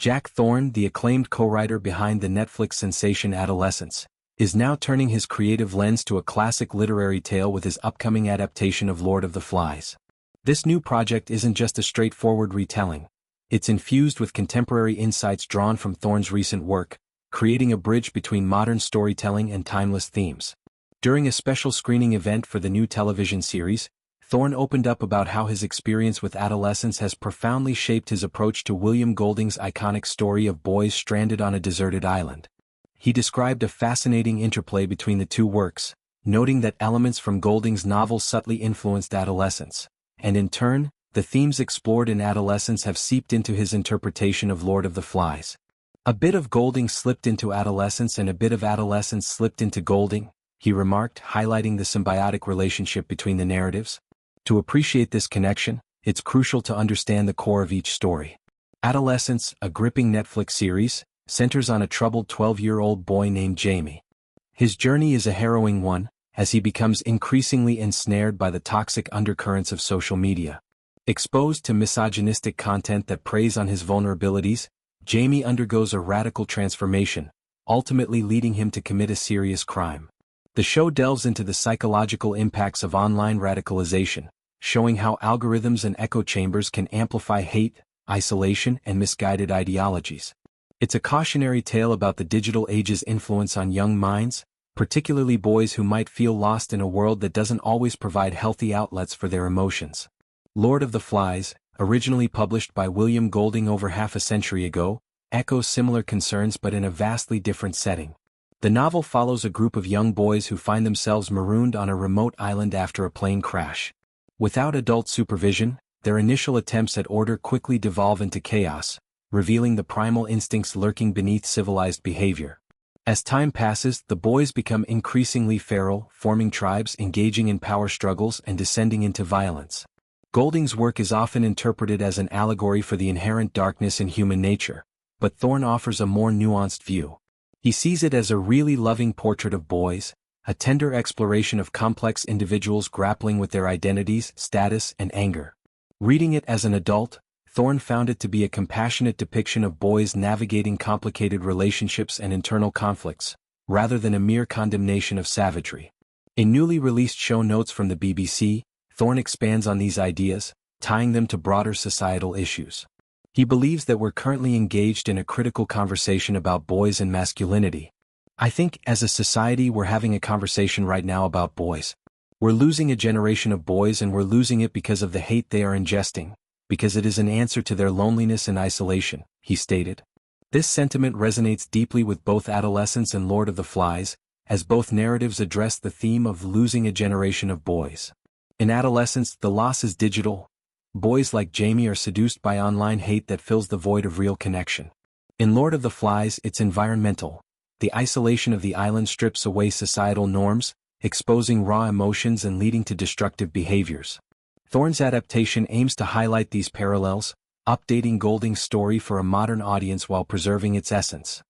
Jack Thorne, the acclaimed co-writer behind the Netflix sensation Adolescence, is now turning his creative lens to a classic literary tale with his upcoming adaptation of Lord of the Flies. This new project isn't just a straightforward retelling. It's infused with contemporary insights drawn from Thorne's recent work, creating a bridge between modern storytelling and timeless themes. During a special screening event for the new television series, Thorne opened up about how his experience with Adolescence has profoundly shaped his approach to William Golding's iconic story of boys stranded on a deserted island. He described a fascinating interplay between the two works, noting that elements from Golding's novel subtly influenced Adolescence, and in turn, the themes explored in Adolescence have seeped into his interpretation of Lord of the Flies. A bit of Golding slipped into Adolescence and a bit of Adolescence slipped into Golding, he remarked, highlighting the symbiotic relationship between the narratives. To appreciate this connection, it's crucial to understand the core of each story. Adolescence, a gripping Netflix series, centers on a troubled 12-year-old boy named Jamie. His journey is a harrowing one, as he becomes increasingly ensnared by the toxic undercurrents of social media. Exposed to misogynistic content that preys on his vulnerabilities, Jamie undergoes a radical transformation, ultimately leading him to commit a serious crime. The show delves into the psychological impacts of online radicalization, showing how algorithms and echo chambers can amplify hate, isolation, and misguided ideologies. It's a cautionary tale about the digital age's influence on young minds, particularly boys who might feel lost in a world that doesn't always provide healthy outlets for their emotions. Lord of the Flies, originally published by William Golding over half a century ago, echoes similar concerns but in a vastly different setting. The novel follows a group of young boys who find themselves marooned on a remote island after a plane crash. Without adult supervision, their initial attempts at order quickly devolve into chaos, revealing the primal instincts lurking beneath civilized behavior. As time passes, the boys become increasingly feral, forming tribes, engaging in power struggles, and descending into violence. Golding's work is often interpreted as an allegory for the inherent darkness in human nature, but Thorne offers a more nuanced view. He sees it as a really loving portrait of boys, a tender exploration of complex individuals grappling with their identities, status, and anger. Reading it as an adult, Thorne found it to be a compassionate depiction of boys navigating complicated relationships and internal conflicts, rather than a mere condemnation of savagery. In newly released show notes from the BBC, Thorne expands on these ideas, tying them to broader societal issues. He believes that we're currently engaged in a critical conversation about boys and masculinity. I think, as a society, we're having a conversation right now about boys. We're losing a generation of boys, and we're losing it because of the hate they are ingesting, because it is an answer to their loneliness and isolation, he stated. This sentiment resonates deeply with both Adolescence and Lord of the Flies, as both narratives address the theme of losing a generation of boys. In Adolescence, the loss is digital. Boys like Jamie are seduced by online hate that fills the void of real connection. In Lord of the Flies, it's environmental. The isolation of the island strips away societal norms, exposing raw emotions and leading to destructive behaviors. Thorne's adaptation aims to highlight these parallels, updating Golding's story for a modern audience while preserving its essence.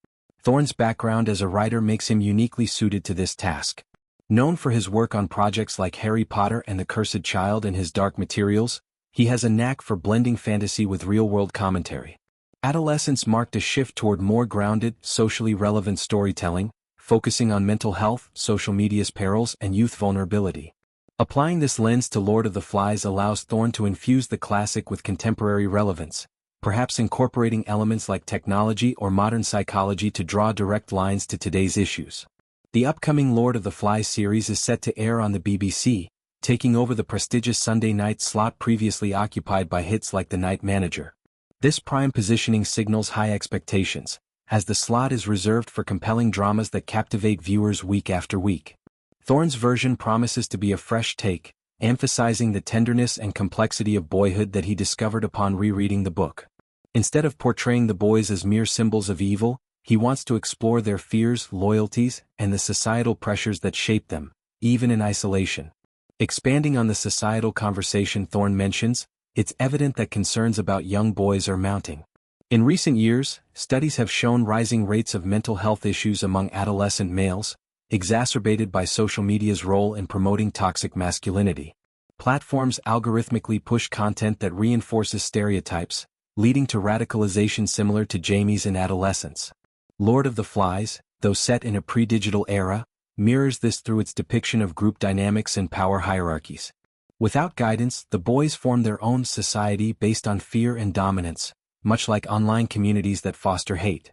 Thorne's background as a writer makes him uniquely suited to this task. Known for his work on projects like Harry Potter and the Cursed Child and his Dark Materials, he has a knack for blending fantasy with real-world commentary. Adolescence marked a shift toward more grounded, socially relevant storytelling, focusing on mental health, social media's perils, and youth vulnerability. Applying this lens to Lord of the Flies allows Thorne to infuse the classic with contemporary relevance, perhaps incorporating elements like technology or modern psychology to draw direct lines to today's issues. The upcoming Lord of the Flies series is set to air on the BBC, taking over the prestigious Sunday night slot previously occupied by hits like The Night Manager. This prime positioning signals high expectations, as the slot is reserved for compelling dramas that captivate viewers week after week. Thorne's version promises to be a fresh take, emphasizing the tenderness and complexity of boyhood that he discovered upon rereading the book. Instead of portraying the boys as mere symbols of evil, he wants to explore their fears, loyalties, and the societal pressures that shape them, even in isolation. Expanding on the societal conversation Thorne mentions, it's evident that concerns about young boys are mounting. In recent years, studies have shown rising rates of mental health issues among adolescent males, exacerbated by social media's role in promoting toxic masculinity. Platforms algorithmically push content that reinforces stereotypes, leading to radicalization similar to Jamie's in Adolescence. Lord of the Flies, though set in a pre-digital era, mirrors this through its depiction of group dynamics and power hierarchies. Without guidance, the boys form their own society based on fear and dominance, much like online communities that foster hate.